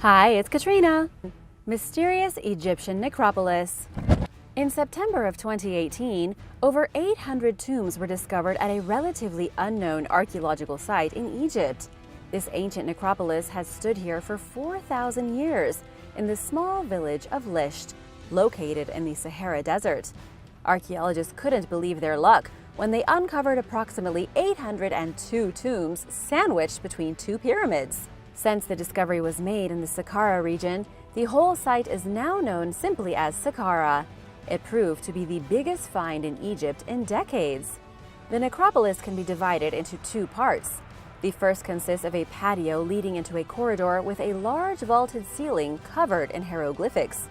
Hi, it's Katrina. Mysterious Egyptian necropolis. In September of 2018, over 800 tombs were discovered at a relatively unknown archaeological site in Egypt. This ancient necropolis has stood here for 4,000 years in the small village of Lisht, located in the Sahara Desert. Archaeologists couldn't believe their luck when they uncovered approximately 802 tombs sandwiched between two pyramids. Since the discovery was made in the Saqqara region, the whole site is now known simply as Saqqara. It proved to be the biggest find in Egypt in decades. The necropolis can be divided into two parts. The first consists of a patio leading into a corridor with a large vaulted ceiling covered in hieroglyphics.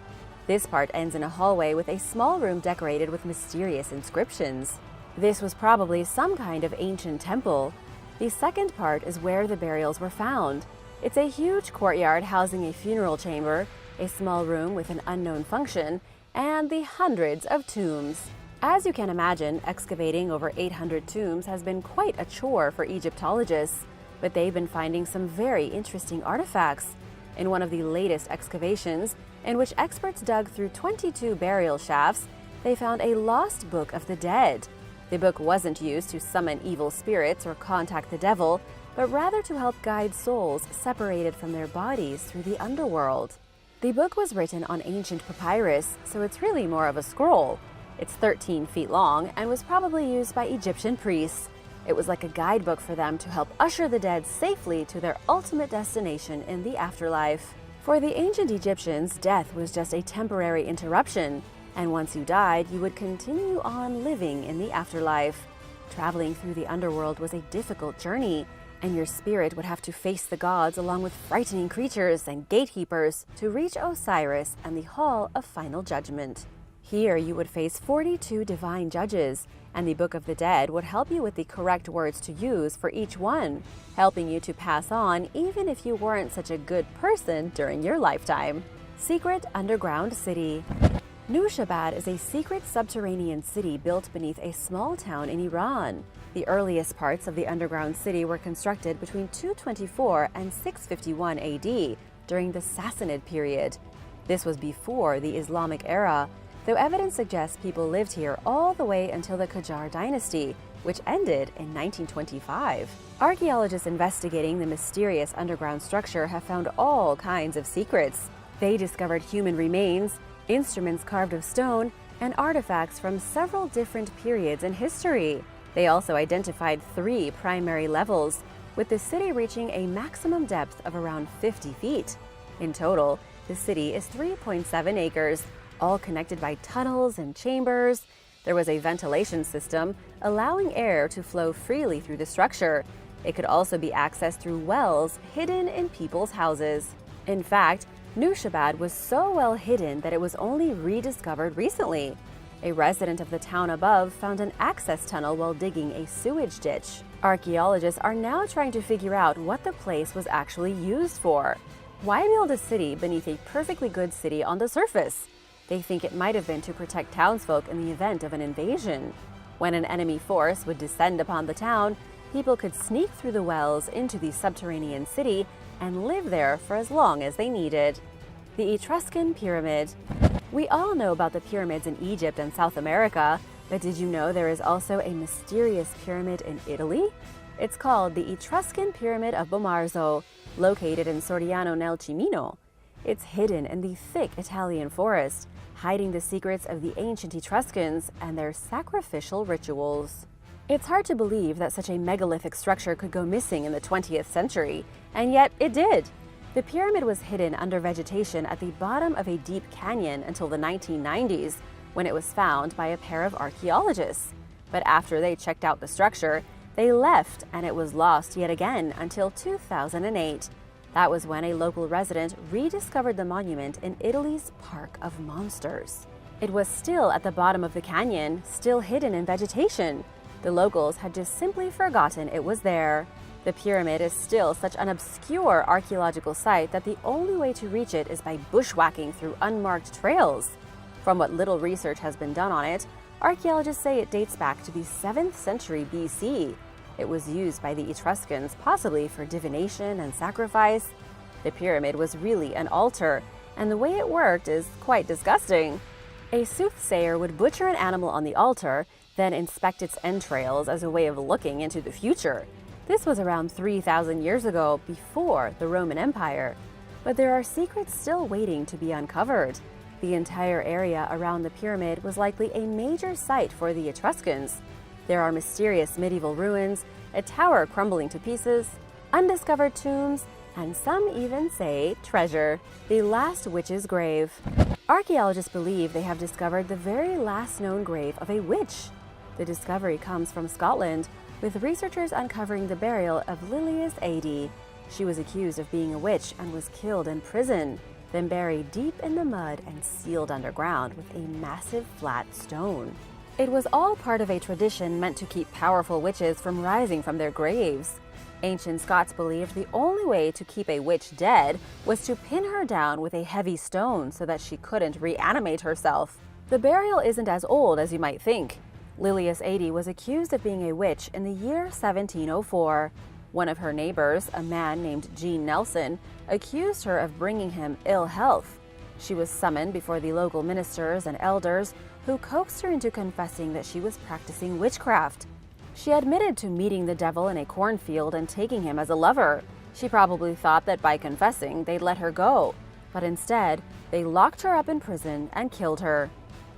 This part ends in a hallway with a small room decorated with mysterious inscriptions. This was probably some kind of ancient temple. The second part is where the burials were found. It's a huge courtyard housing a funeral chamber, a small room with an unknown function, and the hundreds of tombs. As you can imagine, excavating over 800 tombs has been quite a chore for Egyptologists, but they've been finding some very interesting artifacts. In one of the latest excavations, in which experts dug through 22 burial shafts, they found a lost Book of the Dead. The book wasn't used to summon evil spirits or contact the devil, but rather to help guide souls separated from their bodies through the underworld. The book was written on ancient papyrus, so it's really more of a scroll. It's 13 feet long and was probably used by Egyptian priests. It was like a guidebook for them to help usher the dead safely to their ultimate destination in the afterlife. For the ancient Egyptians, death was just a temporary interruption, and once you died, you would continue on living in the afterlife. Traveling through the underworld was a difficult journey, and your spirit would have to face the gods along with frightening creatures and gatekeepers to reach Osiris and the Hall of Final Judgment. Here you would face 42 divine judges, and the Book of the Dead would help you with the correct words to use for each one, helping you to pass on even if you weren't such a good person during your lifetime. Secret Underground City. Nushabad is a secret subterranean city built beneath a small town in Iran. The earliest parts of the underground city were constructed between 224 and 651 AD during the Sassanid period. This was before the Islamic era, though evidence suggests people lived here all the way until the Qajar dynasty, which ended in 1925. Archaeologists investigating the mysterious underground structure have found all kinds of secrets. They discovered human remains, instruments carved of stone, and artifacts from several different periods in history. They also identified 3 primary levels, with the city reaching a maximum depth of around 50 feet. In total, the city is 3.7 acres, all connected by tunnels and chambers. There was a ventilation system allowing air to flow freely through the structure. It could also be accessed through wells hidden in people's houses. In fact, Nushabad was so well hidden that it was only rediscovered recently. A resident of the town above found an access tunnel while digging a sewage ditch. Archaeologists are now trying to figure out what the place was actually used for. Why build a city beneath a perfectly good city on the surface? They think it might have been to protect townsfolk in the event of an invasion. When an enemy force would descend upon the town, people could sneak through the wells into the subterranean city and live there for as long as they needed. The Etruscan Pyramid. We all know about the pyramids in Egypt and South America, but did you know there is also a mysterious pyramid in Italy? It's called the Etruscan Pyramid of Bomarzo, located in Soriano nel Cimino. It's hidden in the thick Italian forest, hiding the secrets of the ancient Etruscans and their sacrificial rituals. It's hard to believe that such a megalithic structure could go missing in the 20th century, and yet it did. The pyramid was hidden under vegetation at the bottom of a deep canyon until the 1990s, when it was found by a pair of archaeologists. But after they checked out the structure, they left and it was lost yet again until 2008. That was when a local resident rediscovered the monument in Italy's Park of Monsters. It was still at the bottom of the canyon, still hidden in vegetation. The locals had just simply forgotten it was there. The pyramid is still such an obscure archaeological site that the only way to reach it is by bushwhacking through unmarked trails. From what little research has been done on it, archaeologists say it dates back to the 7th century BC. It was used by the Etruscans possibly for divination and sacrifice. The pyramid was really an altar, and the way it worked is quite disgusting. A soothsayer would butcher an animal on the altar, then inspect its entrails as a way of looking into the future. This was around 3,000 years ago, before the Roman Empire. But there are secrets still waiting to be uncovered. The entire area around the pyramid was likely a major site for the Etruscans. There are mysterious medieval ruins, a tower crumbling to pieces, undiscovered tombs, and some even say treasure, the last witch's grave. Archaeologists believe they have discovered the very last known grave of a witch. The discovery comes from Scotland, with researchers uncovering the burial of Lilias AD. She was accused of being a witch and was killed in prison, then buried deep in the mud and sealed underground with a massive flat stone. It was all part of a tradition meant to keep powerful witches from rising from their graves. Ancient Scots believed the only way to keep a witch dead was to pin her down with a heavy stone so that she couldn't reanimate herself. The burial isn't as old as you might think. Lilias AD was accused of being a witch in the year 1704. One of her neighbors, a man named Jean Nelson, accused her of bringing him ill health. She was summoned before the local ministers and elders, who coaxed her into confessing that she was practicing witchcraft. She admitted to meeting the devil in a cornfield and taking him as a lover. She probably thought that by confessing, they'd let her go, but instead, they locked her up in prison and killed her.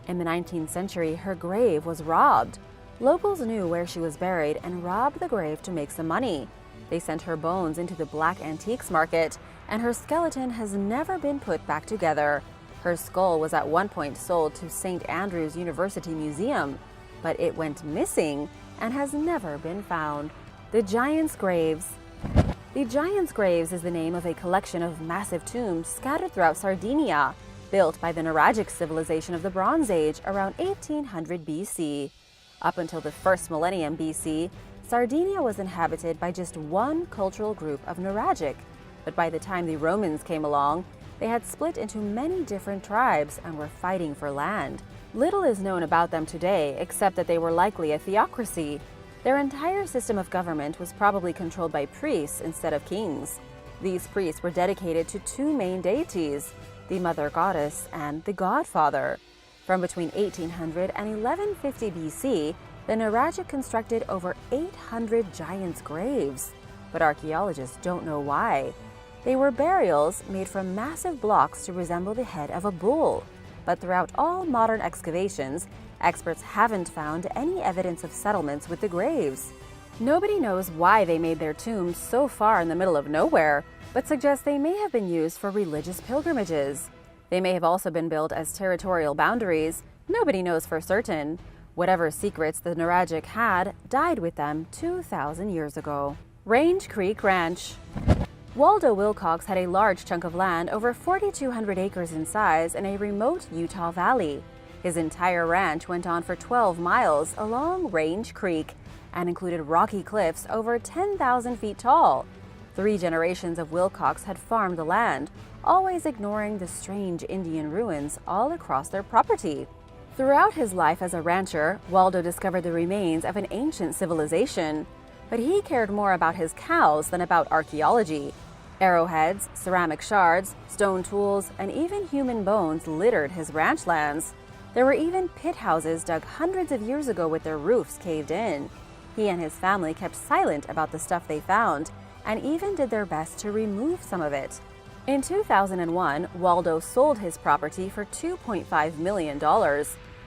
In the 19th century, her grave was robbed. Locals knew where she was buried and robbed the grave to make some money. They sent her bones into the black antiques market, and her skeleton has never been put back together. Her skull was at one point sold to St. Andrew's University Museum, but it went missing and has never been found. The Giants' Graves. The Giants' Graves is the name of a collection of massive tombs scattered throughout Sardinia, built by the Nuragic civilization of the Bronze Age around 1800 BC. Up until the first millennium BC, Sardinia was inhabited by just one cultural group of Nuragic, but by the time the Romans came along, they had split into many different tribes and were fighting for land. Little is known about them today, except that they were likely a theocracy. Their entire system of government was probably controlled by priests instead of kings. These priests were dedicated to two main deities, the Mother Goddess and the Godfather. From between 1800 and 1150 BC, the Nuragic constructed over 800 giants' graves, but archaeologists don't know why. They were burials made from massive blocks to resemble the head of a bull. But throughout all modern excavations, experts haven't found any evidence of settlements with the graves. Nobody knows why they made their tombs so far in the middle of nowhere, but suggests they may have been used for religious pilgrimages. They may have also been built as territorial boundaries. Nobody knows for certain. Whatever secrets the Nuragic had died with them 2,000 years ago. Range Creek Ranch. Waldo Wilcox had a large chunk of land, over 4,200 acres in size, in a remote Utah valley. His entire ranch went on for 12 miles along Range Creek and included rocky cliffs over 10,000 feet tall. 3 generations of Wilcox had farmed the land, always ignoring the strange Indian ruins all across their property. Throughout his life as a rancher, Waldo discovered the remains of an ancient civilization, but he cared more about his cows than about archaeology. Arrowheads, ceramic shards, stone tools, and even human bones littered his ranch lands. There were even pit houses dug hundreds of years ago with their roofs caved in. He and his family kept silent about the stuff they found, and even did their best to remove some of it. In 2001, Waldo sold his property for $2.5 million.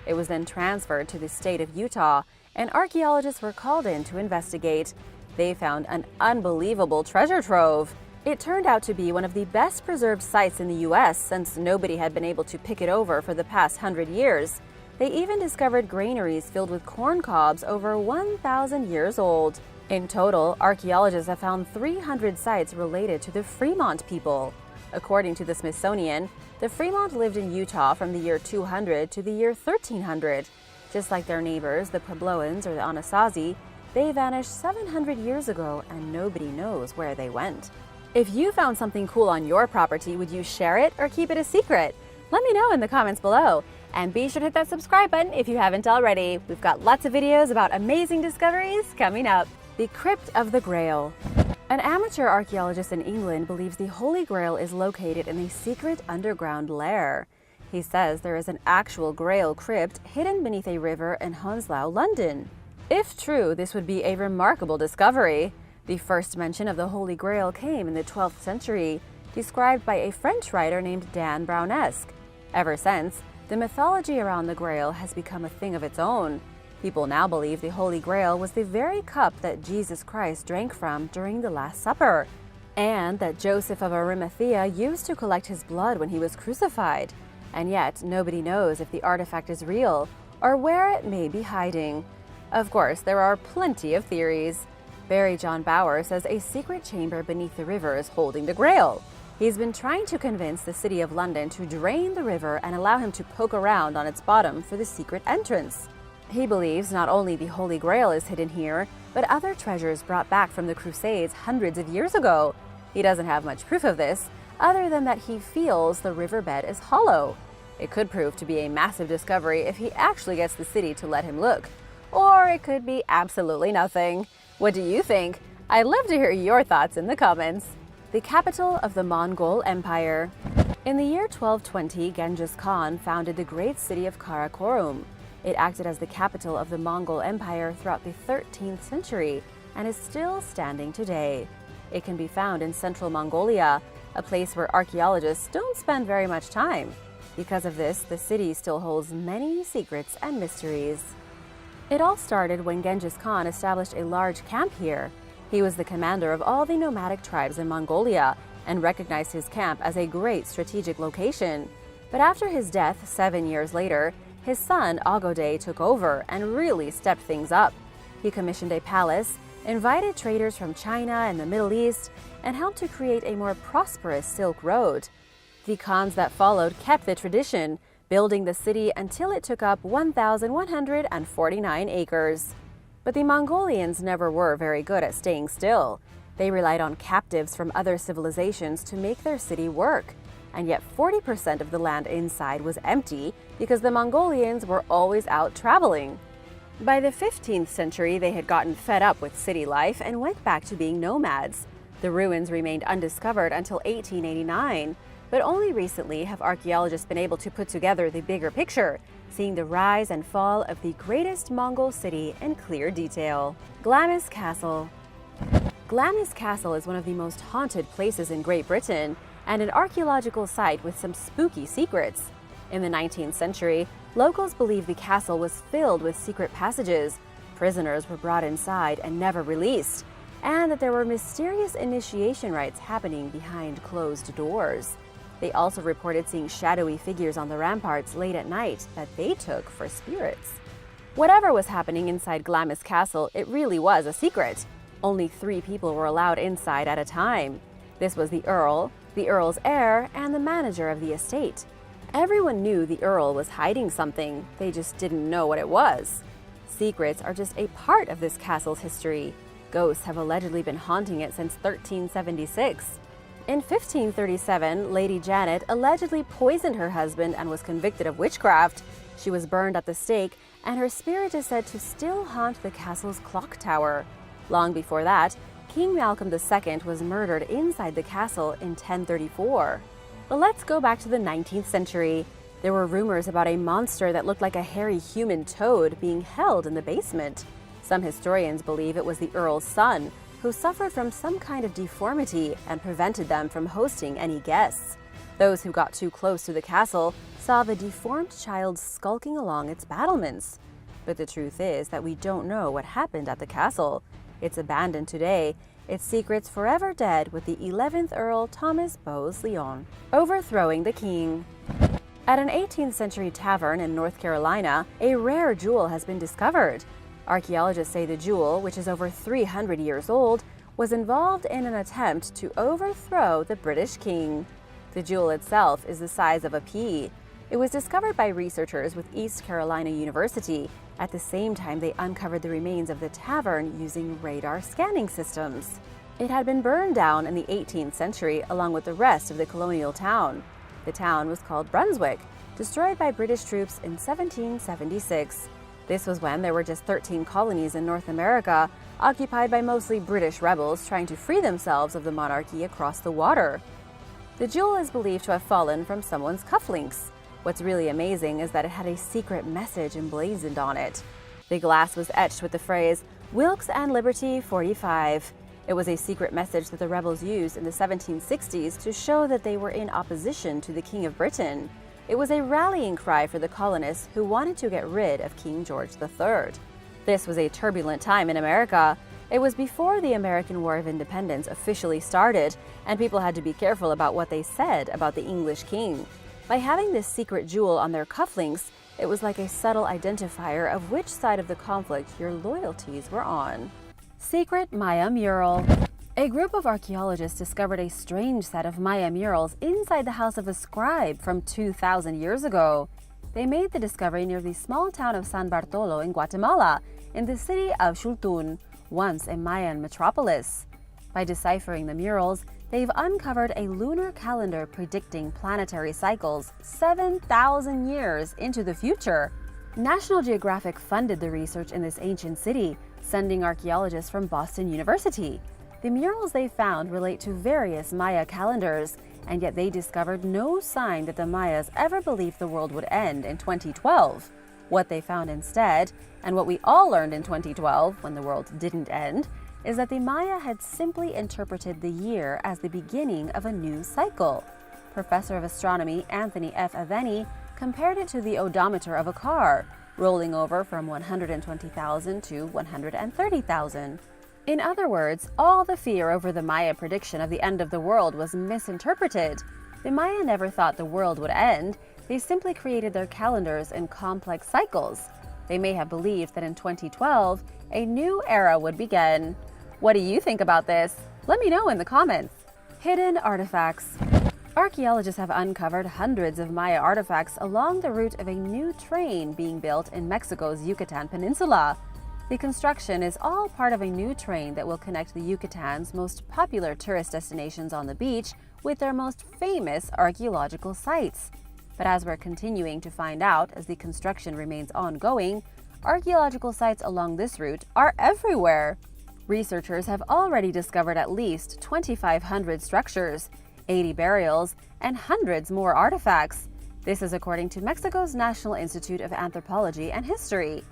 It was then transferred to the state of Utah, and archaeologists were called in to investigate. They found an unbelievable treasure trove. It turned out to be one of the best preserved sites in the U.S. since nobody had been able to pick it over for the past 100 years. They even discovered granaries filled with corn cobs over 1,000 years old. In total, archaeologists have found 300 sites related to the Fremont people. According to the Smithsonian, the Fremont lived in Utah from the year 200 to the year 1300. Just like their neighbors, the Puebloans or the Anasazi, they vanished 700 years ago and nobody knows where they went. If you found something cool on your property, would you share it or keep it a secret? Let me know in the comments below. And be sure to hit that subscribe button if you haven't already. We've got lots of videos about amazing discoveries coming up. The Crypt of the Grail. An amateur archaeologist in England believes the Holy Grail is located in a secret underground lair. He says there is an actual Grail crypt hidden beneath a river in Hounslow, London. If true, this would be a remarkable discovery. The first mention of the Holy Grail came in the 12th century, described by a French writer named Dan Brownesque. Ever since, the mythology around the Grail has become a thing of its own. People now believe the Holy Grail was the very cup that Jesus Christ drank from during the Last Supper, and that Joseph of Arimathea used to collect his blood when he was crucified. And yet, nobody knows if the artifact is real or where it may be hiding. Of course, there are plenty of theories. Barry John Bauer says a secret chamber beneath the river is holding the Grail. He's been trying to convince the City of London to drain the river and allow him to poke around on its bottom for the secret entrance. He believes not only the Holy Grail is hidden here, but other treasures brought back from the Crusades hundreds of years ago. He doesn't have much proof of this, other than that he feels the riverbed is hollow. It could prove to be a massive discovery if he actually gets the city to let him look. Or it could be absolutely nothing. What do you think? I'd love to hear your thoughts in the comments. The capital of the Mongol Empire. In the year 1220, Genghis Khan founded the great city of Karakorum. It acted as the capital of the Mongol Empire throughout the 13th century and is still standing today. It can be found in central Mongolia, a place where archaeologists don't spend very much time. Because of this, the city still holds many secrets and mysteries. It all started when Genghis Khan established a large camp here. He was the commander of all the nomadic tribes in Mongolia and recognized his camp as a great strategic location. But after his death 7 years later, his son Agode took over and really stepped things up. He commissioned a palace, invited traders from China and the Middle East, and helped to create a more prosperous Silk Road. The Khans that followed kept the tradition, building the city until it took up 1,149 acres. But the Mongolians never were very good at staying still. They relied on captives from other civilizations to make their city work. And yet 40% of the land inside was empty because the Mongolians were always out traveling. By the 15th century, they had gotten fed up with city life and went back to being nomads. The ruins remained undiscovered until 1889, but only recently have archaeologists been able to put together the bigger picture, seeing the rise and fall of the greatest Mongol city in clear detail. Glamis Castle. Glamis Castle is one of the most haunted places in Great Britain, and an archaeological site with some spooky secrets. In the 19th century, locals believe the castle was filled with secret passages, prisoners were brought inside and never released, and that there were mysterious initiation rites happening behind closed doors. They also reported seeing shadowy figures on the ramparts late at night that they took for spirits. Whatever was happening inside Glamis Castle, it really was a secret. Only 3 people were allowed inside at a time. This was the Earl, the Earl's heir, and the manager of the estate. Everyone knew the Earl was hiding something, they just didn't know what it was. Secrets are just a part of this castle's history. Ghosts have allegedly been haunting it since 1376. In 1537, Lady Janet allegedly poisoned her husband and was convicted of witchcraft. She was burned at the stake, and her spirit is said to still haunt the castle's clock tower. Long before that, King Malcolm II was murdered inside the castle in 1034. But let's go back to the 19th century. There were rumors about a monster that looked like a hairy human toad being held in the basement. Some historians believe it was the Earl's son, who suffered from some kind of deformity and prevented them from hosting any guests. Those who got too close to the castle saw the deformed child skulking along its battlements. But the truth is that we don't know what happened at the castle. It's abandoned today, its secrets forever dead with the 11th Earl Thomas Bowes-Lyon. Overthrowing the king. At an 18th century tavern in North Carolina, a rare jewel has been discovered. Archaeologists say the jewel, which is over 300 years old, was involved in an attempt to overthrow the British king. The jewel itself is the size of a pea. It was discovered by researchers with East Carolina University. At the same time, they uncovered the remains of the tavern using radar scanning systems. It had been burned down in the 18th century along with the rest of the colonial town. The town was called Brunswick, destroyed by British troops in 1776. This was when there were just 13 colonies in North America, occupied by mostly British rebels trying to free themselves of the monarchy across the water. The jewel is believed to have fallen from someone's cufflinks. What's really amazing is that it had a secret message emblazoned on it. The glass was etched with the phrase, "Wilkes and Liberty 45. It was a secret message that the rebels used in the 1760s to show that they were in opposition to the King of Britain. It was a rallying cry for the colonists who wanted to get rid of King George III. This was a turbulent time in America. It was before the American War of Independence officially started, and people had to be careful about what they said about the English king. By having this secret jewel on their cufflinks, it was like a subtle identifier of which side of the conflict your loyalties were on. Secret Maya mural. A group of archaeologists discovered a strange set of Maya murals inside the house of a scribe from 2,000 years ago. They made the discovery near the small town of San Bartolo in Guatemala, in the city of Xultun, once a Mayan metropolis. By deciphering the murals, they've uncovered a lunar calendar predicting planetary cycles 7,000 years into the future. National Geographic funded the research in this ancient city, sending archaeologists from Boston University. The murals they found relate to various Maya calendars, and yet they discovered no sign that the Mayas ever believed the world would end in 2012. What they found instead, and what we all learned in 2012 when the world didn't end, is that the Maya had simply interpreted the year as the beginning of a new cycle. Professor of astronomy Anthony F. Aveni compared it to the odometer of a car, rolling over from 120,000 to 130,000. In other words, all the fear over the Maya prediction of the end of the world was misinterpreted. The Maya never thought the world would end. They simply created their calendars in complex cycles. They may have believed that in 2012, a new era would begin. What do you think about this? Let me know in the comments. Hidden artifacts. Archaeologists have uncovered hundreds of Maya artifacts along the route of a new train being built in Mexico's Yucatan Peninsula. The construction is all part of a new train that will connect the Yucatan's most popular tourist destinations on the beach with their most famous archaeological sites. But as we're continuing to find out as the construction remains ongoing, archaeological sites along this route are everywhere. Researchers have already discovered at least 2,500 structures, 80 burials, and hundreds more artifacts. This is according to Mexico's National Institute of Anthropology and History.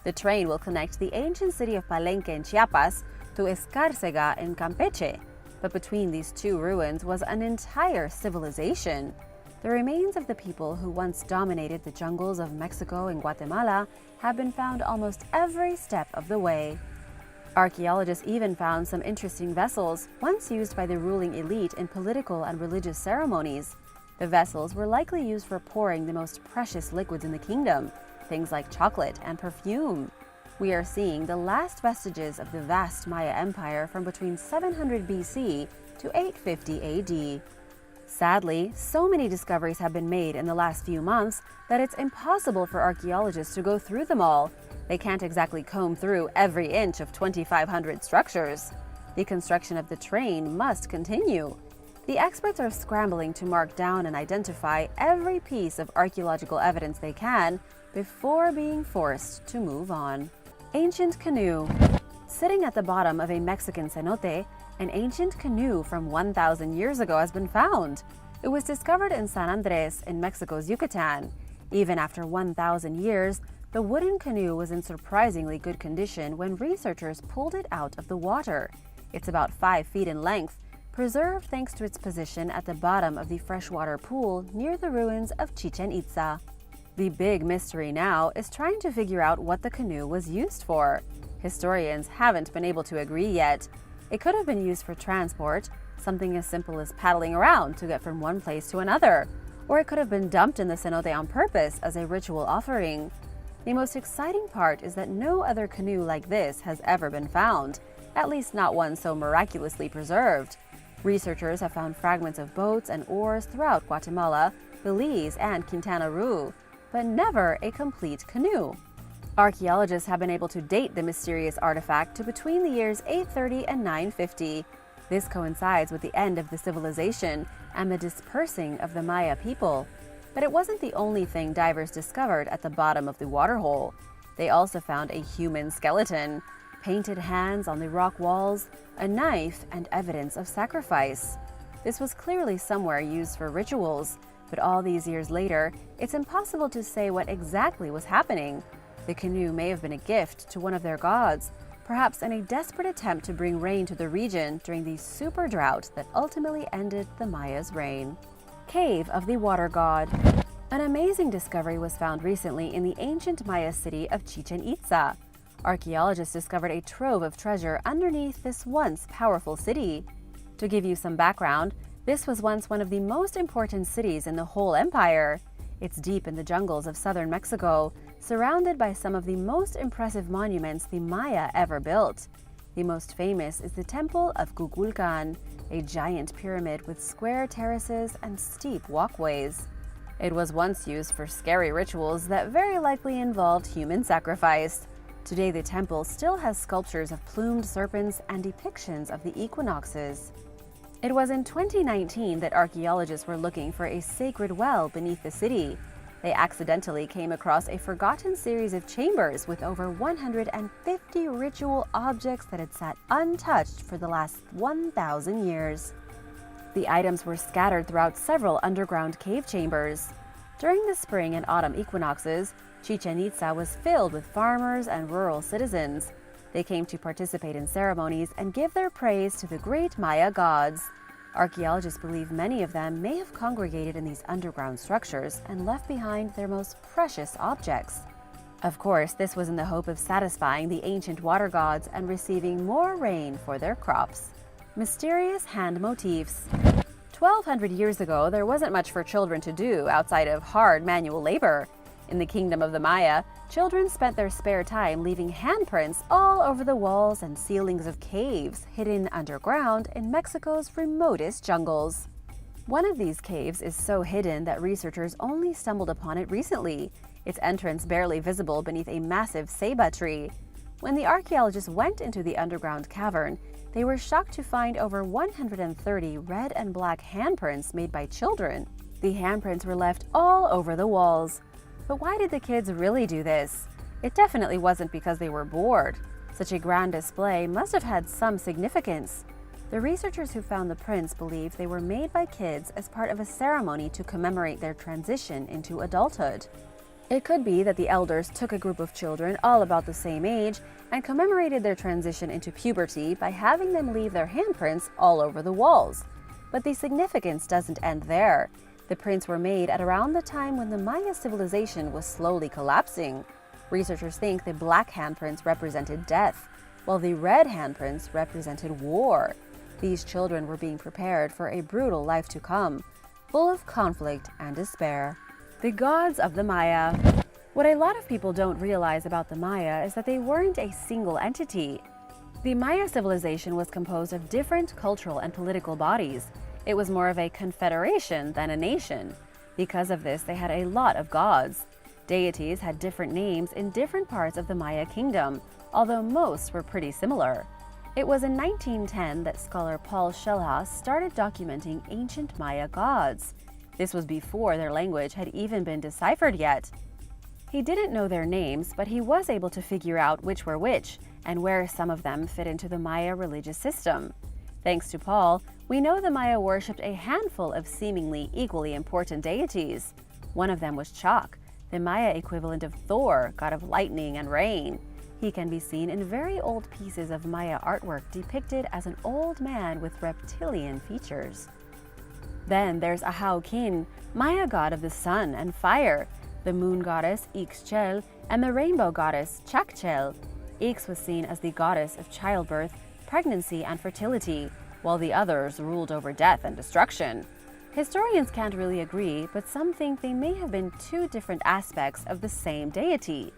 The train will connect the ancient city of Palenque in Chiapas to Escárcega in Campeche. But between these two ruins was an entire civilization. The remains of the people who once dominated the jungles of Mexico and Guatemala have been found almost every step of the way. Archaeologists even found some interesting vessels, once used by the ruling elite in political and religious ceremonies. The vessels were likely used for pouring the most precious liquids in the kingdom, things like chocolate and perfume. We are seeing the last vestiges of the vast Maya Empire from between 700 BC to 850 AD. Sadly, so many discoveries have been made in the last few months that it's impossible for archaeologists to go through them all. They can't exactly comb through every inch of 2,500 structures. The construction of the train must continue. The experts are scrambling to mark down and identify every piece of archaeological evidence they can before being forced to move on. Ancient canoe. Sitting at the bottom of a Mexican cenote, an ancient canoe from 1,000 years ago has been found. It was discovered in San Andres in Mexico's Yucatan. Even after 1,000 years, the wooden canoe was in surprisingly good condition when researchers pulled it out of the water. It's about 5 feet in length, preserved thanks to its position at the bottom of the freshwater pool near the ruins of Chichen Itza. The big mystery now is trying to figure out what the canoe was used for. Historians haven't been able to agree yet. It could have been used for transport, something as simple as paddling around to get from one place to another, or it could have been dumped in the cenote on purpose as a ritual offering. The most exciting part is that no other canoe like this has ever been found, at least not one so miraculously preserved. Researchers have found fragments of boats and oars throughout Guatemala, Belize, and Quintana Roo, but never a complete canoe. Archaeologists have been able to date the mysterious artifact to between the years 830 and 950. This coincides with the end of the civilization and the dispersing of the Maya people. But it wasn't the only thing divers discovered at the bottom of the waterhole. They also found a human skeleton, painted hands on the rock walls, a knife, and evidence of sacrifice. This was clearly somewhere used for rituals, but all these years later, it's impossible to say what exactly was happening. The canoe may have been a gift to one of their gods, perhaps in a desperate attempt to bring rain to the region during the super drought that ultimately ended the Mayas' reign. Cave of the Water God. An amazing discovery was found recently in the ancient Maya city of Chichen Itza. Archaeologists discovered a trove of treasure underneath this once powerful city. To give you some background, this was once one of the most important cities in the whole empire. It's deep in the jungles of southern Mexico, surrounded by some of the most impressive monuments the Maya ever built. The most famous is the Temple of Kukulkan, a giant pyramid with square terraces and steep walkways. It was once used for scary rituals that very likely involved human sacrifice. Today, the temple still has sculptures of plumed serpents and depictions of the equinoxes. It was in 2019 that archaeologists were looking for a sacred well beneath the city. They accidentally came across a forgotten series of chambers with over 150 ritual objects that had sat untouched for the last 1,000 years. The items were scattered throughout several underground cave chambers. During the spring and autumn equinoxes, Chichen Itza was filled with farmers and rural citizens. They came to participate in ceremonies and give their praise to the great Maya gods. Archaeologists believe many of them may have congregated in these underground structures and left behind their most precious objects. Of course, this was in the hope of satisfying the ancient water gods and receiving more rain for their crops. Mysterious hand motifs. 1,200 years ago, there wasn't much for children to do outside of hard manual labor. In the kingdom of the Maya, children spent their spare time leaving handprints all over the walls and ceilings of caves hidden underground in Mexico's remotest jungles. One of these caves is so hidden that researchers only stumbled upon it recently, its entrance barely visible beneath a massive ceiba tree. When the archaeologists went into the underground cavern, they were shocked to find over 130 red and black handprints made by children. The handprints were left all over the walls. But why did the kids really do this? It definitely wasn't because they were bored. Such a grand display must have had some significance. The researchers who found the prints believe they were made by kids as part of a ceremony to commemorate their transition into adulthood. It could be that the elders took a group of children all about the same age and commemorated their transition into puberty by having them leave their handprints all over the walls. But the significance doesn't end there. The prints were made at around the time when the Maya civilization was slowly collapsing. Researchers think the black handprints represented death, while the red handprints represented war. These children were being prepared for a brutal life to come, full of conflict and despair. The gods of the Maya. What a lot of people don't realize about the Maya is that they weren't a single entity. The Maya civilization was composed of different cultural and political bodies. It was more of a confederation than a nation. Because of this, they had a lot of gods. Deities had different names in different parts of the Maya kingdom, although most were pretty similar. It was in 1910 that scholar Paul Schellhaus started documenting ancient Maya gods. This was before their language had even been deciphered yet. He didn't know their names, but he was able to figure out which were which and where some of them fit into the Maya religious system. Thanks to Paul, we know the Maya worshipped a handful of seemingly equally important deities. One of them was Chak, the Maya equivalent of Thor, god of lightning and rain. He can be seen in very old pieces of Maya artwork depicted as an old man with reptilian features. Then there's Ahaukin, Maya god of the sun and fire, the moon goddess Ixchel, and the rainbow goddess Chakchel. Ix was seen as the goddess of childbirth, pregnancy, and fertility, while the others ruled over death and destruction. Historians can't really agree, but some think they may have been two different aspects of the same deity.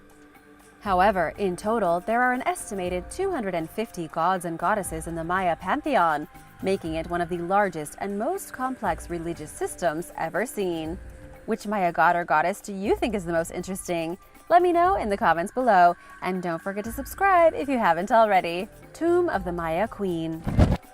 However, in total, there are an estimated 250 gods and goddesses in the Maya pantheon, making it one of the largest and most complex religious systems ever seen. Which Maya god or goddess do you think is the most interesting? Let me know in the comments below, and don't forget to subscribe if you haven't already. Tomb of the Maya Queen.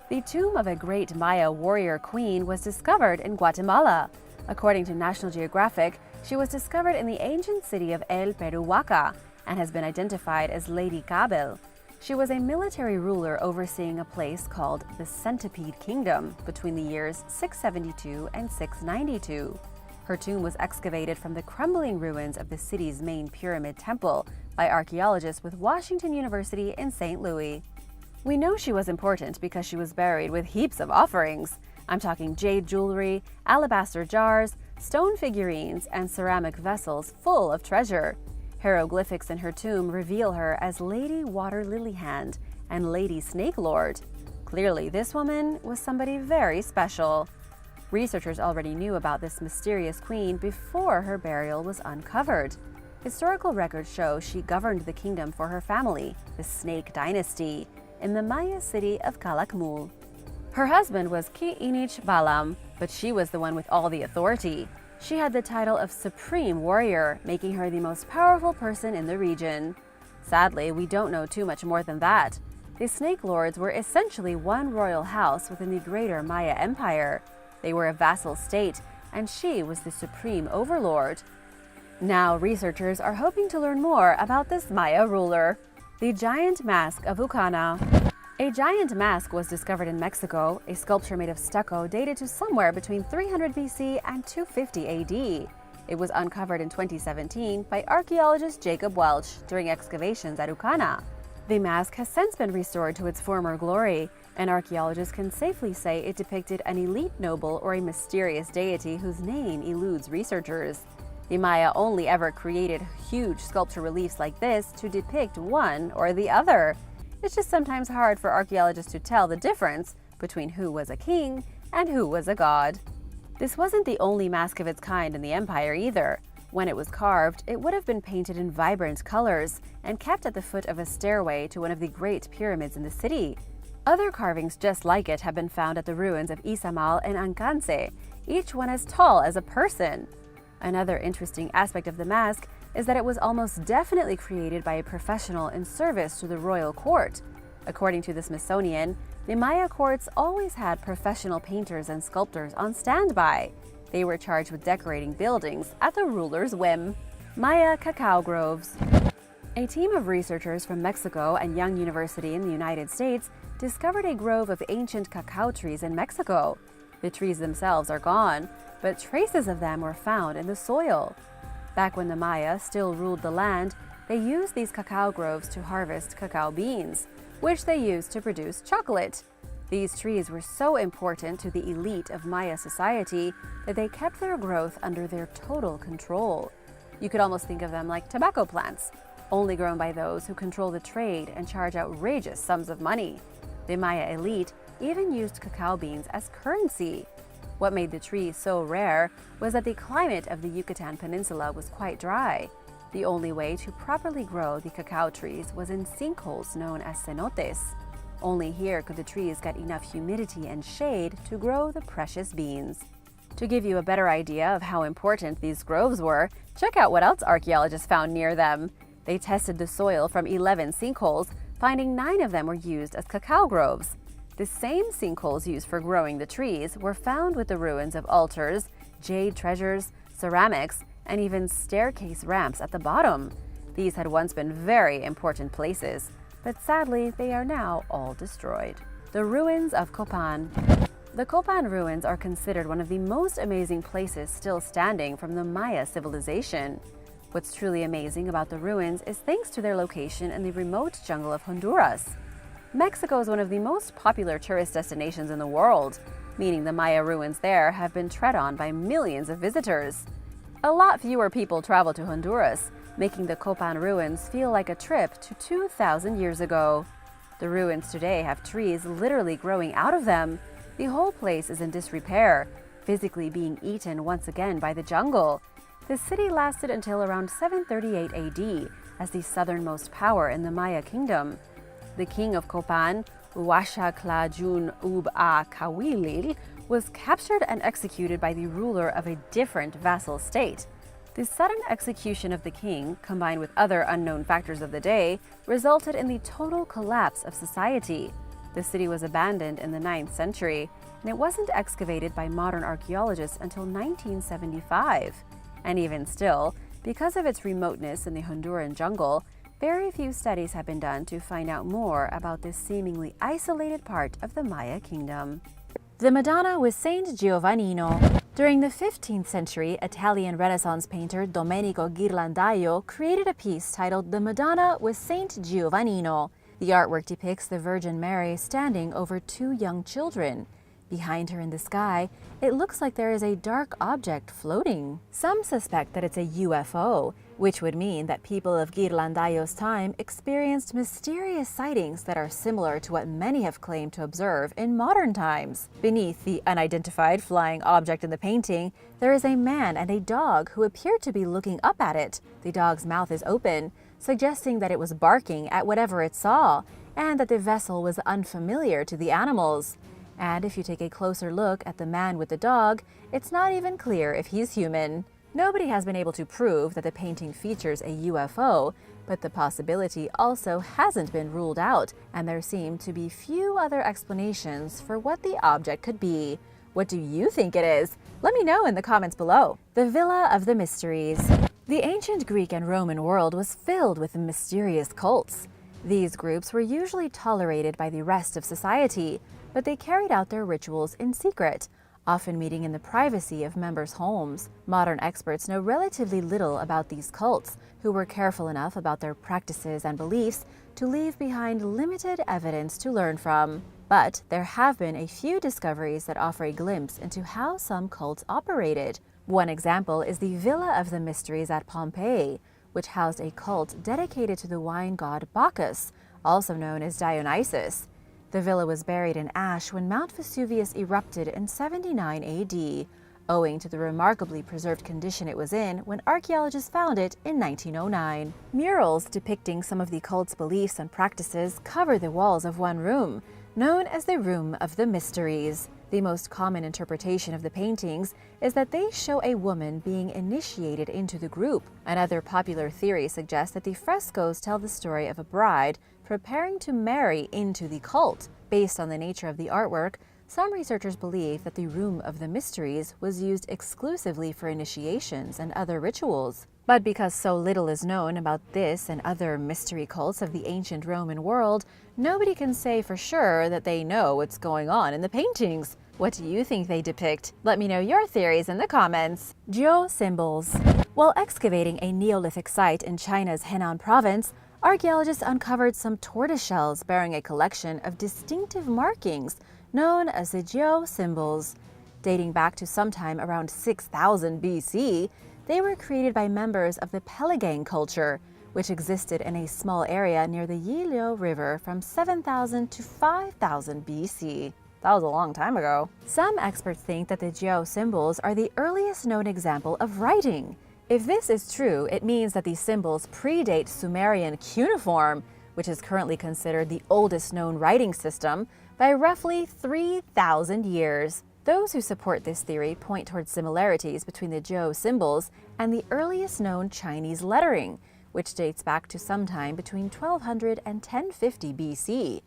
The tomb of a great Maya warrior queen was discovered in Guatemala. According to National Geographic, she was discovered in the ancient city of El Peruhuaca, and has been identified as Lady Kabel. She was a military ruler overseeing a place called the Centipede Kingdom between the years 672 and 692. Her tomb was excavated from the crumbling ruins of the city's main pyramid temple by archaeologists with Washington University in St. Louis. We know she was important because she was buried with heaps of offerings. I'm talking jade jewelry, alabaster jars, stone figurines, and ceramic vessels full of treasure. Hieroglyphics in her tomb reveal her as Lady Water Lily Hand and Lady Snake Lord. Clearly, this woman was somebody very special. Researchers already knew about this mysterious queen before her burial was uncovered. Historical records show she governed the kingdom for her family, the Snake Dynasty, in the Maya city of Calakmul. Her husband was Ki-Inich Balam, but she was the one with all the authority. She had the title of Supreme Warrior, making her the most powerful person in the region. Sadly, we don't know too much more than that. The Snake Lords were essentially one royal house within the greater Maya Empire. They were a vassal state, and she was the supreme overlord. Now, researchers are hoping to learn more about this Maya ruler. The Giant Mask of Hukana. A giant mask was discovered in Mexico, a sculpture made of stucco dated to somewhere between 300 BC and 250 AD. It was uncovered in 2017 by archaeologist Jacob Welch during excavations at Hukana. The mask has since been restored to its former glory, and archaeologists can safely say it depicted an elite noble or a mysterious deity whose name eludes researchers. The Maya only ever created huge sculpture reliefs like this to depict one or the other. It's just sometimes hard for archaeologists to tell the difference between who was a king and who was a god. This wasn't the only mask of its kind in the empire either. When it was carved, it would have been painted in vibrant colors and kept at the foot of a stairway to one of the great pyramids in the city. Other carvings just like it have been found at the ruins of Izamal and Ancance, each one as tall as a person. Another interesting aspect of the mask is that it was almost definitely created by a professional in service to the royal court. According to the Smithsonian, the Maya courts always had professional painters and sculptors on standby. They were charged with decorating buildings at the ruler's whim. Maya cacao groves. A team of researchers from Mexico and Young University in the United States discovered a grove of ancient cacao trees in Mexico. The trees themselves are gone, but traces of them were found in the soil. Back when the Maya still ruled the land, they used these cacao groves to harvest cacao beans, which they used to produce chocolate. These trees were so important to the elite of Maya society that they kept their growth under their total control. You could almost think of them like tobacco plants, only grown by those who control the trade and charge outrageous sums of money. The Maya elite even used cacao beans as currency. What made the tree so rare was that the climate of the Yucatan Peninsula was quite dry. The only way to properly grow the cacao trees was in sinkholes known as cenotes. Only here could the trees get enough humidity and shade to grow the precious beans. To give you a better idea of how important these groves were, check out what else archaeologists found near them. They tested the soil from 11 sinkholes, finding 9 of them were used as cacao groves. The same sinkholes used for growing the trees were found with the ruins of altars, jade treasures, ceramics, and even staircase ramps at the bottom. These had once been very important places, but sadly they are now all destroyed. The ruins of Copan. The Copan ruins are considered one of the most amazing places still standing from the Maya civilization. What's truly amazing about the ruins is thanks to their location in the remote jungle of Honduras. Mexico is one of the most popular tourist destinations in the world, meaning the Maya ruins there have been tread on by millions of visitors. A lot fewer people travel to Honduras, making the Copan ruins feel like a trip to 2,000 years ago. The ruins today have trees literally growing out of them. The whole place is in disrepair, physically being eaten once again by the jungle. The city lasted until around 738 AD as the southernmost power in the Maya kingdom. The king of Copan, Huaxaclajun Ub-A Kawilil, was captured and executed by the ruler of a different vassal state. The sudden execution of the king, combined with other unknown factors of the day, resulted in the total collapse of society. The city was abandoned in the 9th century, and it wasn't excavated by modern archaeologists until 1975. And even still, Because of its remoteness in the Honduran jungle, very few studies have been done to find out more about this seemingly isolated part of the Maya kingdom. The Madonna with Saint Giovanni. During the 15th century, Italian Renaissance painter Domenico Ghirlandaio created a piece titled The Madonna with Saint Giovanni. The artwork depicts the Virgin Mary standing over two young children. Behind her in the sky, it looks like there is a dark object floating. Some suspect that it's a UFO, which would mean that people of Ghirlandaio's time experienced mysterious sightings that are similar to what many have claimed to observe in modern times. Beneath the unidentified flying object in the painting, there is a man and a dog who appear to be looking up at it. The dog's mouth is open, suggesting that it was barking at whatever it saw, and that the vessel was unfamiliar to the animals. And if you take a closer look at the man with the dog, it's not even clear if he's human. Nobody has been able to prove that the painting features a UFO, but the possibility also hasn't been ruled out, and there seem to be few other explanations for what the object could be. What do you think it is? Let me know in the comments below. The Villa of the Mysteries. The ancient Greek and Roman world was filled with mysterious cults. These groups were usually tolerated by the rest of society, but they carried out their rituals in secret, often meeting in the privacy of members' homes. Modern experts know relatively little about these cults, who were careful enough about their practices and beliefs to leave behind limited evidence to learn from. But there have been a few discoveries that offer a glimpse into how some cults operated. One example is the Villa of the Mysteries at Pompeii, which housed a cult dedicated to the wine god Bacchus, also known as Dionysus. The villa was buried in ash when Mount Vesuvius erupted in 79 AD, owing to the remarkably preserved condition it was in when archaeologists found it in 1909. Murals depicting some of the cult's beliefs and practices cover the walls of one room, known as the Room of the Mysteries. The most common interpretation of the paintings is that they show a woman being initiated into the group. Another popular theory suggests that the frescoes tell the story of a bride preparing to marry into the cult. Based on the nature of the artwork, some researchers believe that the Room of the Mysteries was used exclusively for initiations and other rituals. But because so little is known about this and other mystery cults of the ancient Roman world, nobody can say for sure that they know what's going on in the paintings. What do you think they depict? Let me know your theories in the comments. Geo Symbols. While excavating a Neolithic site in China's Henan province, archaeologists uncovered some tortoise shells bearing a collection of distinctive markings known as the Geo Symbols. Dating back to sometime around 6000 BC, they were created by members of the Pelagian culture, which existed in a small area near the Yiliu River from 7000 to 5000 BC. That was a long time ago. Some experts think that the Geo Symbols are the earliest known example of writing. If this is true, it means that these symbols predate Sumerian cuneiform, which is currently considered the oldest known writing system, by roughly 3,000 years. Those who support this theory point towards similarities between the Geo Symbols and the earliest known Chinese lettering, which dates back to sometime between 1200 and 1050 BC.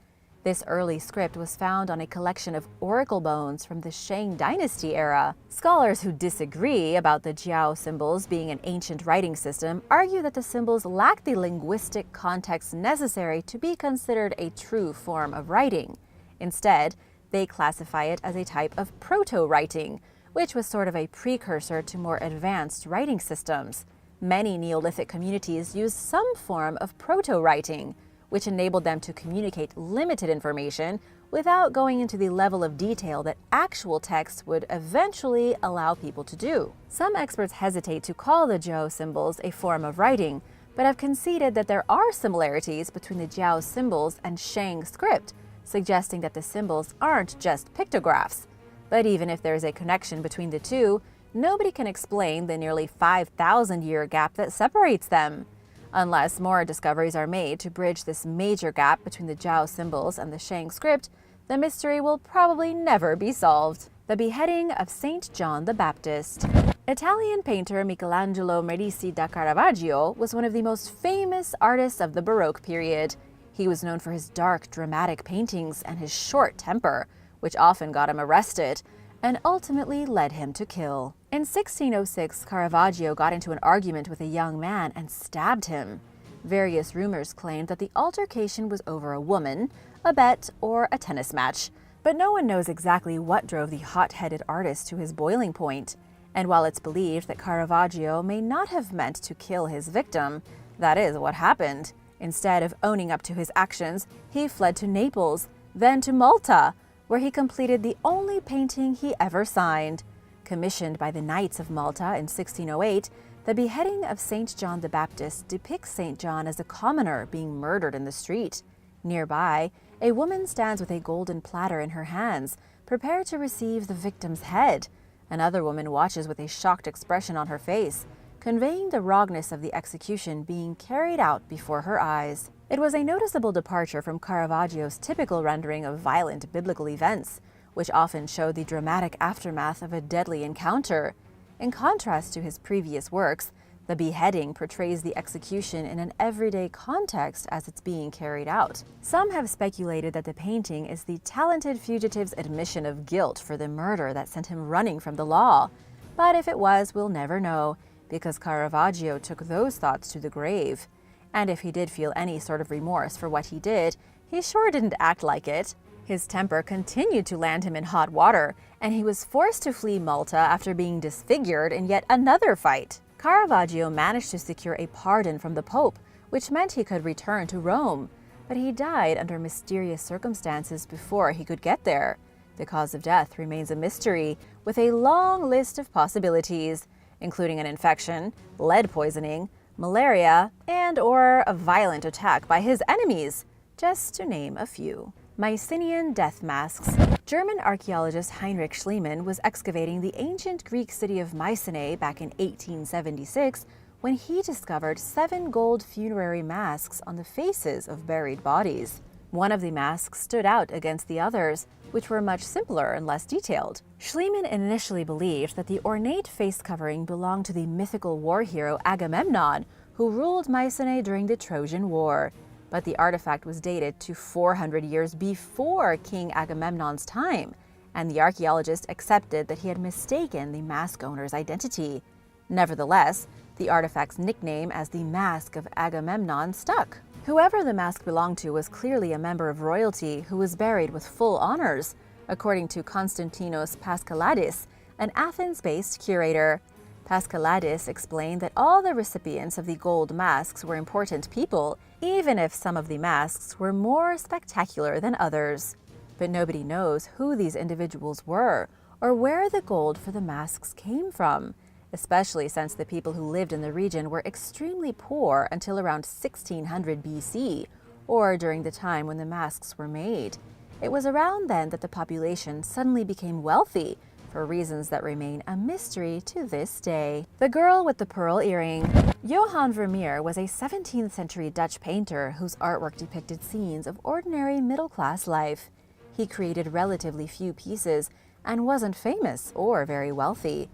This early script was found on a collection of oracle bones from the Shang Dynasty era. Scholars who disagree about the Geo Symbols being an ancient writing system argue that the symbols lack the linguistic context necessary to be considered a true form of writing. Instead, they classify it as a type of proto-writing, which was sort of a precursor to more advanced writing systems. Many Neolithic communities used some form of proto-writing, which enabled them to communicate limited information without going into the level of detail that actual text would eventually allow people to do. Some experts hesitate to call the Geo Symbols a form of writing, but have conceded that there are similarities between the Geo Symbols and Shang script, suggesting that the symbols aren't just pictographs. But even if there is a connection between the two, nobody can explain the nearly 5,000-year gap that separates them. Unless more discoveries are made to bridge this major gap between the Geo Symbols and the Shang script, the mystery will probably never be solved. The Beheading of Saint John the Baptist. Italian painter Michelangelo Medici da Caravaggio was one of the most famous artists of the Baroque period. He was known for his dark, dramatic paintings and his short temper, which often got him arrested. and ultimately led him to kill. In 1606, Caravaggio got into an argument with a young man and stabbed him. Various rumors claimed that the altercation was over a woman, a bet, or a tennis match, but no one knows exactly what drove the hot-headed artist to his boiling point. And while it's believed that Caravaggio may not have meant to kill his victim, that is what happened. Instead of owning up to his actions, he fled to Naples, then to Malta, where he completed the only painting he ever signed. Commissioned by the Knights of Malta in 1608, the Beheading of St. John the Baptist depicts St. John as a commoner being murdered in the street. Nearby, a woman stands with a golden platter in her hands, prepared to receive the victim's head. Another woman watches with a shocked expression on her face, conveying the rawness of the execution being carried out before her eyes. It was a noticeable departure from Caravaggio's typical rendering of violent biblical events, which often showed the dramatic aftermath of a deadly encounter. In contrast to his previous works, the Beheading portrays the execution in an everyday context as it's being carried out. Some have speculated that the painting is the talented fugitive's admission of guilt for the murder that sent him running from the law. But if it was, we'll never know, because Caravaggio took those thoughts to the grave. And if he did feel any sort of remorse for what he did, he sure didn't act like it. His temper continued to land him in hot water, and he was forced to flee Malta after being disfigured in yet another fight. Caravaggio managed to secure a pardon from the Pope, which meant he could return to Rome, but he died under mysterious circumstances before he could get there. The cause of death remains a mystery, with a long list of possibilities, including an infection, lead poisoning, malaria, and/or a violent attack by his enemies, just to name a few. Mycinian death masks. German archaeologist Heinrich Schliemann was excavating the ancient Greek city of Mycenae back in 1876 when he discovered 7 gold funerary masks on the faces of buried bodies. One of the masks stood out against the others, which were much simpler and less detailed. Schliemann initially believed that the ornate face covering belonged to the mythical war hero Agamemnon, who ruled Mycenae during the Trojan War. But the artifact was dated to 400 years before King Agamemnon's time, and the archaeologist accepted that he had mistaken the mask owner's identity. Nevertheless, the artifact's nickname as the Mask of Agamemnon stuck. Whoever the mask belonged to was clearly a member of royalty who was buried with full honors, according to Konstantinos Paskaladis, an Athens-based curator. Paskaladis explained that all the recipients of the gold masks were important people, even if some of the masks were more spectacular than others. But nobody knows who these individuals were or where the gold for the masks came from, especially since the people who lived in the region were extremely poor until around 1600 BC, or during the time when the masks were made. It was around then that the population suddenly became wealthy, for reasons that remain a mystery to this day. The girl with the pearl earring. Johann Vermeer was a 17th century Dutch painter whose artwork depicted scenes of ordinary middle-class life. He created relatively few pieces and wasn't famous or very wealthy.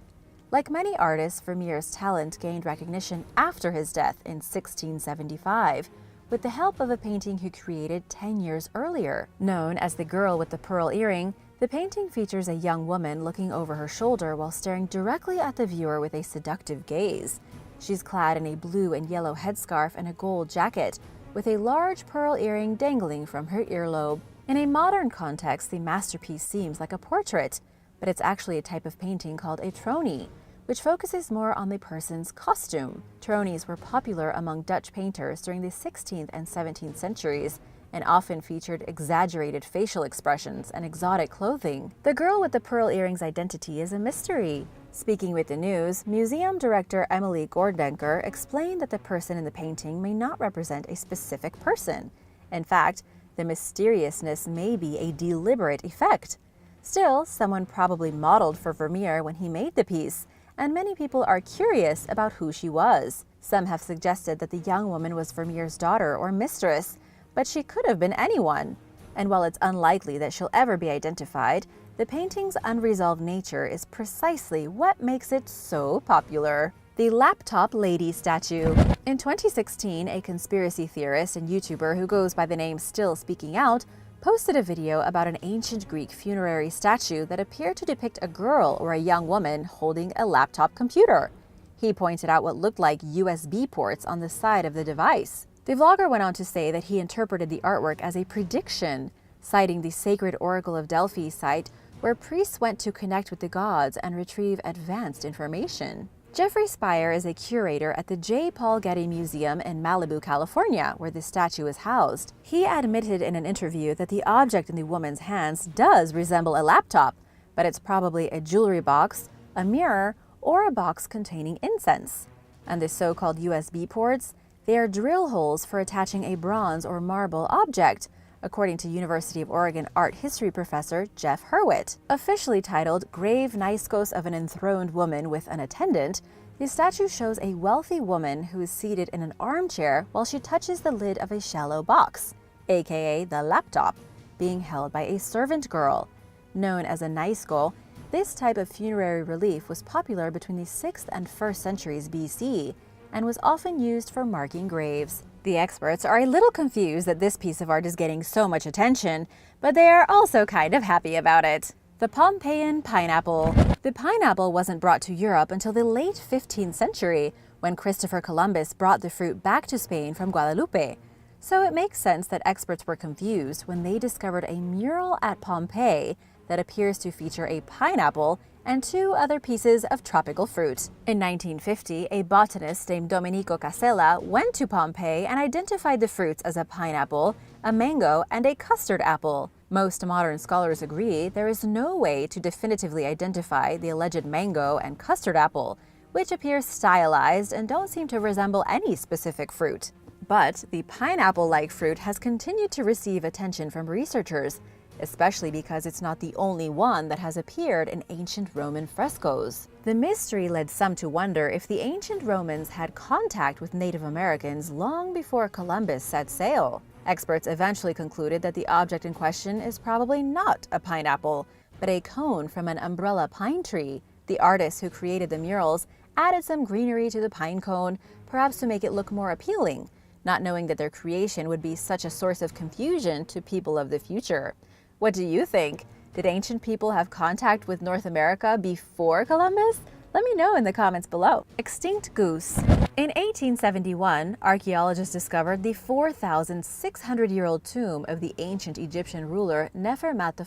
Like many artists, Vermeer's talent gained recognition after his death in 1675, with the help of a painting he created 10 years earlier. Known as The Girl with the Pearl Earring, the painting features a young woman looking over her shoulder while staring directly at the viewer with a seductive gaze. She's clad in a blue and yellow headscarf and a gold jacket, with a large pearl earring dangling from her earlobe. In a modern context, the masterpiece seems like a portrait, but it's actually a type of painting called a trony, which focuses more on the person's costume. Tronies were popular among Dutch painters during the 16th and 17th centuries, and often featured exaggerated facial expressions and exotic clothing. The girl with the pearl earring's identity is a mystery. Speaking with the news, museum director Emily Gordenker explained that the person in the painting may not represent a specific person. In fact, the mysteriousness may be a deliberate effect. Still, someone probably modeled for Vermeer when he made the piece, and many people are curious about who she was. Some have suggested that the young woman was Vermeer's daughter or mistress, but she could have been anyone. And while it's unlikely that she'll ever be identified, the painting's unresolved nature is precisely what makes it so popular. The Laptop Lady statue. In 2016, a conspiracy theorist and YouTuber who goes by the name Still Speaking Out posted a video about an ancient Greek funerary statue that appeared to depict a girl or a young woman holding a laptop computer. He pointed out what looked like USB ports on the side of the device. The vlogger went on to say that he interpreted the artwork as a prediction, citing the Sacred Oracle of Delphi site where priests went to connect with the gods and retrieve advanced information. Jeffrey Spire is a curator at the J. Paul Getty Museum in Malibu, California, where the statue is housed. He admitted in an interview that the object in the woman's hands does resemble a laptop, but it's probably a jewelry box, a mirror, or a box containing incense. And the so-called USB ports, they are drill holes for attaching a bronze or marble object, according to University of Oregon art history professor Jeff Hurwitz. Officially titled Grave Naiskos of an Enthroned Woman with an Attendant, the statue shows a wealthy woman who is seated in an armchair while she touches the lid of a shallow box, aka the laptop, being held by a servant girl. Known as a naisko, this type of funerary relief was popular between the 6th and 1st centuries BC and was often used for marking graves. The experts are a little confused that this piece of art is getting so much attention, but they are also kind of happy about it. The Pompeii Pineapple. The pineapple wasn't brought to Europe until the late 15th century, when Christopher Columbus brought the fruit back to Spain from Guadalupe. So it makes sense that experts were confused when they discovered a mural at Pompeii that appears to feature a pineapple and 2 other pieces of tropical fruit. In 1950, a botanist named Domenico Casella went to Pompeii and identified the fruits as a pineapple, a mango, and a custard apple. Most modern scholars agree there is no way to definitively identify the alleged mango and custard apple, which appear stylized and don't seem to resemble any specific fruit. But the pineapple-like fruit has continued to receive attention from researchers, especially because it's not the only one that has appeared in ancient Roman frescoes. The mystery led some to wonder if the ancient Romans had contact with Native Americans long before Columbus set sail. Experts eventually concluded that the object in question is probably not a pineapple, but a cone from an umbrella pine tree. The artists who created the murals added some greenery to the pine cone, perhaps to make it look more appealing, not knowing that their creation would be such a source of confusion to people of the future. What do you think? Did ancient people have contact with North America before Columbus? Let me know in the comments below. Extinct goose. In 1871, archaeologists discovered the 4,600-year-old tomb of the ancient Egyptian ruler Nefermat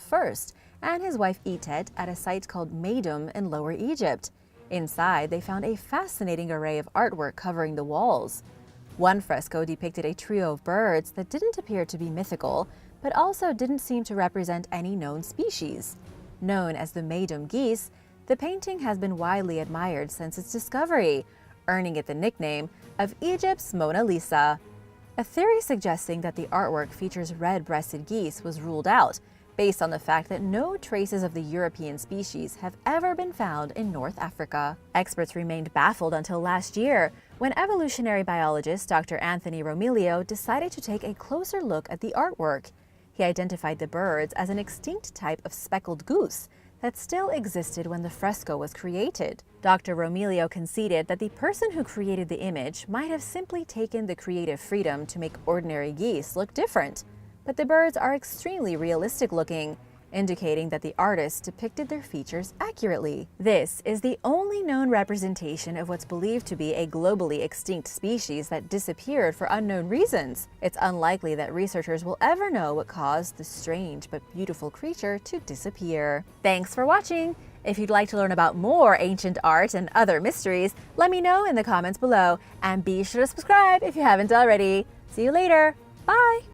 I and his wife Itet at a site called Meidum in Lower Egypt. Inside, they found a fascinating array of artwork covering the walls. One fresco depicted a trio of birds that didn't appear to be mythical, but also didn't seem to represent any known species. Known as the Meidum geese, the painting has been widely admired since its discovery, earning it the nickname of Egypt's Mona Lisa. A theory suggesting that the artwork features red-breasted geese was ruled out, based on the fact that no traces of the European species have ever been found in North Africa. Experts remained baffled until last year, when evolutionary biologist Dr. Anthony Romilio decided to take a closer look at the artwork. He identified the birds as an extinct type of speckled goose that still existed when the fresco was created. Dr. Romilio conceded that the person who created the image might have simply taken the creative freedom to make ordinary geese look different, but the birds are extremely realistic looking, indicating that the artist depicted their features accurately. This is the only known representation of what's believed to be a globally extinct species that disappeared for unknown reasons. It's unlikely that researchers will ever know what caused this strange but beautiful creature to disappear. Thanks for watching! If you'd like to learn about more ancient art and other mysteries, let me know in the comments below, and be sure to subscribe if you haven't already. See you later! Bye!